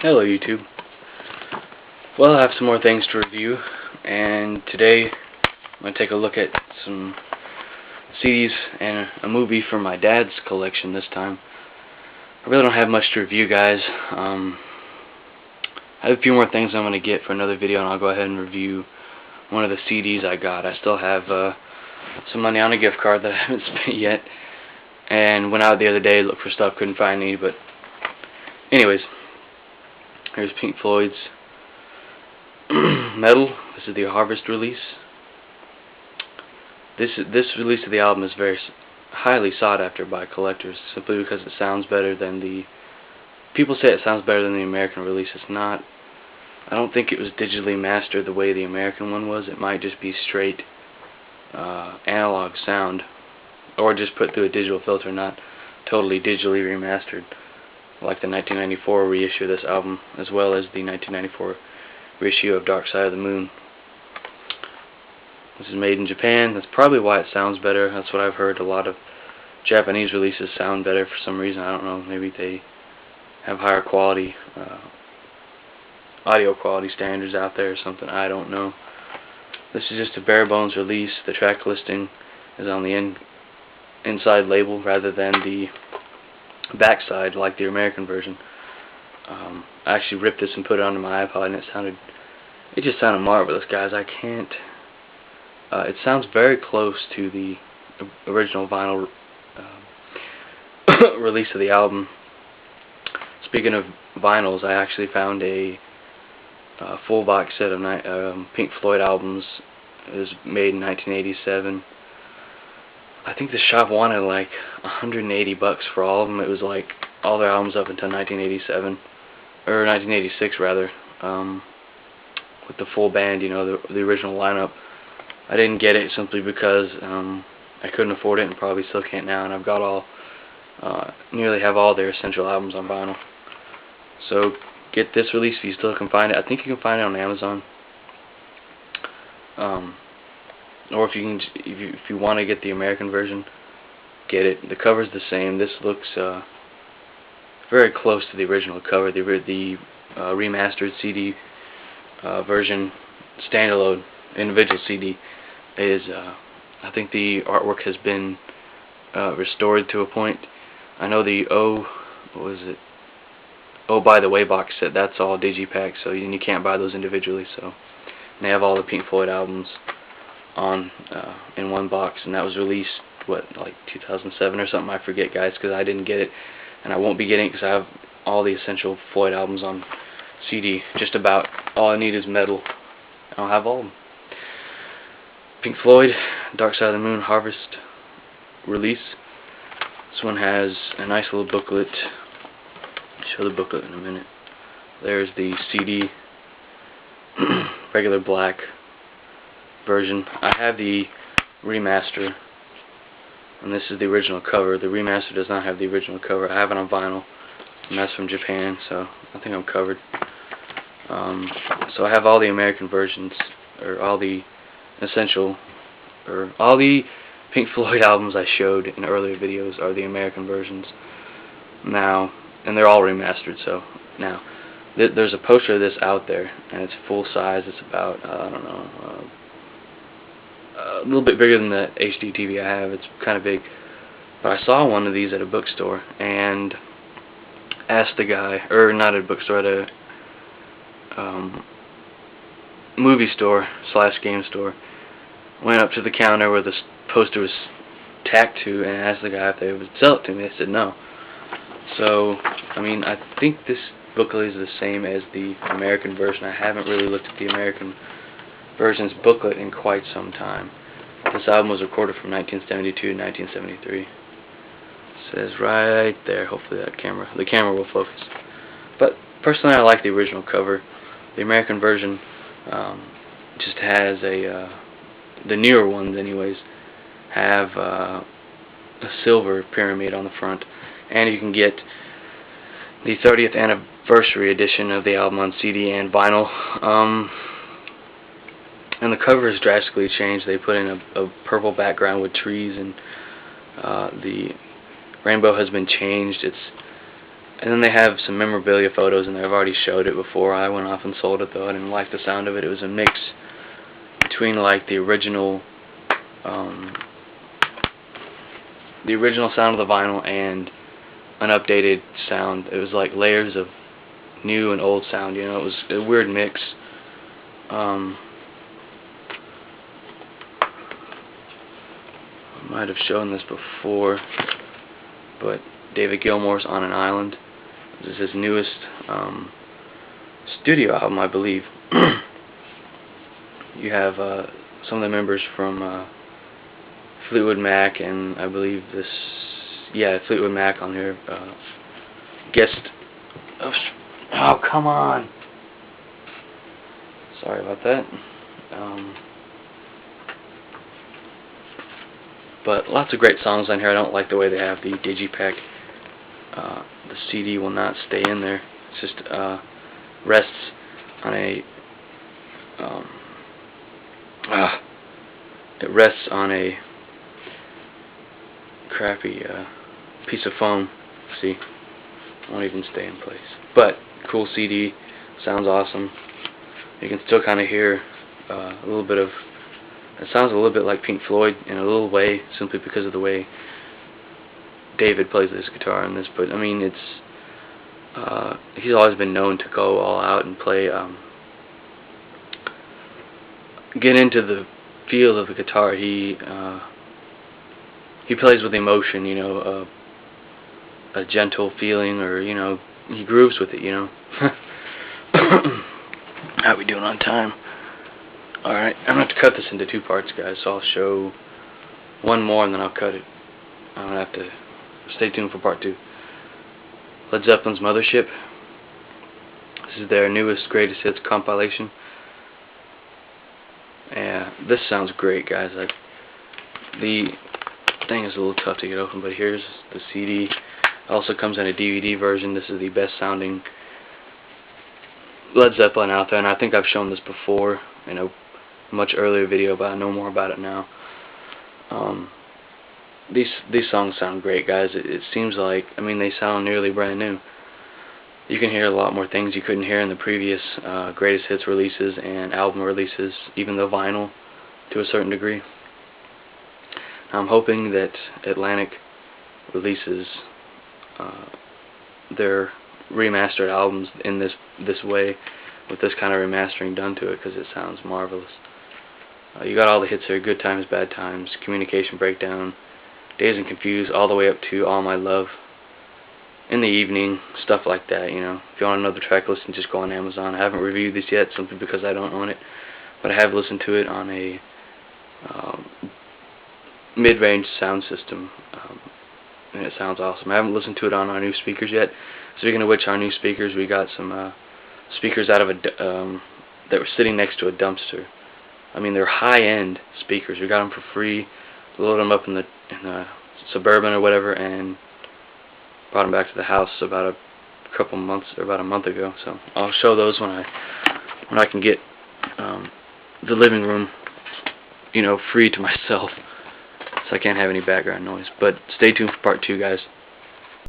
Hello YouTube. Well, I have some more things to review, and today I'm going to take a look at some CDs and a movie from my dad's collection this time. I really don't have much to review, guys. I have a few more things I'm going to get for another video, and I'll go ahead and review one of the CDs I got. I still have some money on a gift card that I haven't spent yet, and went out the other day, looked for stuff, couldn't find any, but anyways, here's Pink Floyd's Metal. This is the Harvest release. This release of the album is very highly sought after by collectors, simply because it sounds better than the... People say it sounds better than the American release. It's not. I don't think it was digitally mastered the way the American one was. It might just be straight analog sound, or just put through a digital filter, not totally digitally remastered, like the 1994 reissue of this album, as well as the 1994 reissue of Dark Side of the Moon. This is made in Japan. That's probably why it sounds better. That's what I've heard. A lot of Japanese releases sound better for some reason. I don't know. Maybe they have higher quality audio quality standards out there or something. I don't know. This is just a bare bones release. The track listing is on the inside label rather than the backside like the American version. I actually ripped this and put it onto my iPod, and it just sounded marvelous, guys. I can't. It sounds very close to the original vinyl release of the album. Speaking of vinyls, I actually found a full box set of Pink Floyd albums. It was made in 1987. I think the shop wanted like $180 for all of them. It was like all their albums up until 1987, or 1986 rather, with the full band, you know, the original lineup. I didn't get it simply because I couldn't afford it, and probably still can't now. And I've got nearly have all their essential albums on vinyl. So get this release if you still can find it. I think you can find it on Amazon. Or if you want to get the American version, get it. The cover's the same. This looks very close to the original cover. The remastered CD version, standalone individual CD, is I think the artwork has been restored to a point. I know the Oh By the Way box set, that's all digipack, so you can't buy those individually. So they have all the Pink Floyd albums on in one box, and that was released like 2007 or something. I forget, guys, because I didn't get it, and I won't be getting it because I have all the essential Floyd albums on CD. Just about all I need is Metal. I'll have all of them. Pink Floyd, Dark Side of the Moon, Harvest release. This one has a nice little booklet. I'll show the booklet in a minute. There's the CD, regular black version. I have the remaster, and this is the original cover. The remaster does not have the original cover. I have it on vinyl, and that's from Japan, so I think I'm covered. So I have all the American versions, or all the essential, or all the Pink Floyd albums I showed in earlier videos are the American versions now, and they're all remastered. So now there's a poster of this out there, and it's full size. It's about I don't know, a little bit bigger than the HD TV I have. It's kind of big, but I saw one of these at a bookstore and asked the guy, or not at a bookstore, at a movie store / game store. Went up to the counter where the poster was tacked to and asked the guy if they would sell it to me. They said no. So, I mean, I think this booklet is the same as the American version. I haven't really looked at the American version's booklet in quite some time. This album was recorded from 1972 to 1973. It says right there. Hopefully the camera will focus. But personally, I like the original cover. The American version just has the newer ones anyways, have a silver pyramid on the front, and you can get the 30th anniversary edition of the album on CD and vinyl. And the cover is drastically changed. They put in a purple background with trees, and the rainbow has been changed. It's And then they have some memorabilia photos, and I've already showed it before. I went off and sold it, though. I didn't like the sound of it. It was a mix between like the original sound of the vinyl and an updated sound. It was like layers of new and old sound, you know. It was a weird mix. I might have shown this before, but David Gilmour's On an Island. This is his newest studio album, I believe. You have some of the members from Fleetwood Mac, and I believe Fleetwood Mac on here. Guest. Oh, come on. Sorry about that. But lots of great songs on here. I don't like the way they have the digipack. The CD will not stay in there. It's just rests on a it rests on a crappy piece of foam. See, won't even stay in place. But cool CD, sounds awesome. You can still kind of hear a little bit of. It sounds a little bit like Pink Floyd in a little way, simply because of the way David plays this guitar in this. But I mean, it's he's always been known to go all out and play, get into the feel of the guitar. He plays with emotion, you know, a gentle feeling, or you know, he grooves with it, you know. How we doing on time? Alright, I'm going to have to cut this into 2 parts, guys, so I'll show one more and then I'll cut it. I'm going to have to stay tuned for part 2. Led Zeppelin's Mothership. This is their newest greatest hits compilation. Yeah, this sounds great, guys. Like, the thing is a little tough to get open, but here's the CD. It also comes in a DVD version. This is the best sounding Led Zeppelin out there, and I think I've shown this before in a much earlier video, but I know more about it now. These songs sound great, guys. It seems like, I mean, they sound nearly brand new. You can hear a lot more things you couldn't hear in the previous greatest hits releases and album releases, even the vinyl to a certain degree. I'm hoping that Atlantic releases their remastered albums in this way, with this kind of remastering done to it, because it sounds marvelous. You got all the hits here: Good Times, Bad Times, Communication Breakdown, Dazed and Confused, all the way up to All My Love, In the Evening, stuff like that, you know. If you want another track listen, just go on Amazon. I haven't reviewed this yet, simply because I don't own it, but I have listened to it on a mid-range sound system, and it sounds awesome. I haven't listened to it on our new speakers yet. Speaking of which, our new speakers, we got some speakers out of that were sitting next to a dumpster. I mean, they're high-end speakers. We got them for free. Loaded them up in the Suburban or whatever, and brought them back to the house about about a month ago. So I'll show those when I can get the living room, you know, free to myself, so I can't have any background noise. But stay tuned for part 2, guys.